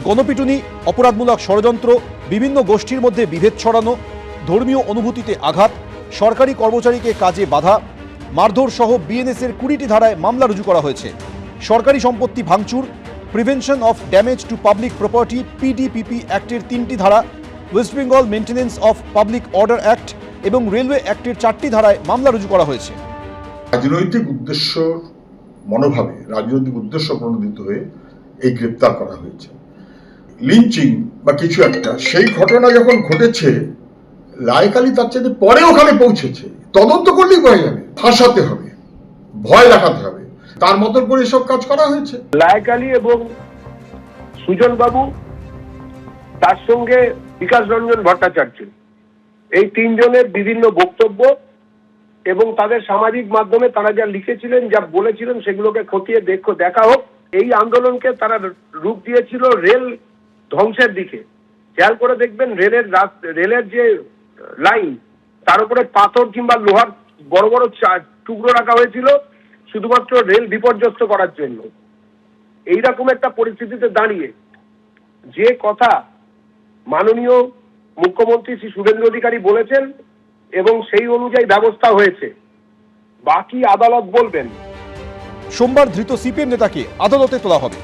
গণপিটুনি, অপরাধমূলক ষড়যন্ত্র, বিভিন্ন গোষ্ঠীর মধ্যে বিভেদ ছড়ানো, ধর্মীয় অনুভূতিতে আঘাত, সরকারি কর্মচারীকে কাজে বাধা, মারধর সহ বিএনএসের 20টি ধারায় মামলা রুজু করা হয়েছে। সরকারি সম্পত্তি ভাঙচুর, prevention of damage to public property PDPP অ্যাক্টের 3টি ধারা, West Bengal maintenance of public order act এবং রেলওয়ে অ্যাক্টের 4টি ধারায় মামলা রুজু করা হয়েছে। রাজনৈতিক উদ্দেশ্য মনোভাবে রাজনৈতিক উদ্দেশ্য প্রণোদিত হয়ে এই গ্রেপ্তার করা হয়েছে। লিঞ্চিং বা কিছু একটা সেই ঘটনা যখন ঘটেছে, লায়কালি তার চেয়ে পরে ওখানে পৌঁছেছে, তদন্ত করলেই বোঝা যাবে। ফাঁসাতে হবে, ভয় দেখাতে হবে, তার মতন করে এসব কাজ করা হয়েছে। লায়কালি এবং সুজন বাবু, তার সঙ্গে বিকাশ রঞ্জন ভট্টাচার্য, এই তিনজনের বিভিন্ন বক্তব্য এবং তাদের সামাজিক মাধ্যমে তারা যা লিখেছিলেন, যা বলেছিলেন, সেগুলোকে খতিয়ে দেখা হোক। এই আন্দোলনকে তারা রূপ দিয়েছিল রেল ধ্বংসের দিকে। খেয়াল করে দেখবেন, রেলের যে লাইন, তার উপরে পাথর কিংবা লোহার বড় বড় টুকরো রাখা হয়েছিল শুধুমাত্র রেল বিপর্যস্ত করার জন্য। এইরকম একটা পরিস্থিতিতে দাঁড়িয়ে যে কথা মাননীয় মুখ্যমন্ত্রী শ্রী শুভেন্দু অধিকারী বলেছেন এবং সেই অনুযায়ী ব্যবস্থা হয়েছে, বাকি আদালত বলবেন। সোমবার ধৃত সিপিএম নেতাকে আদালতে তোলা হবে।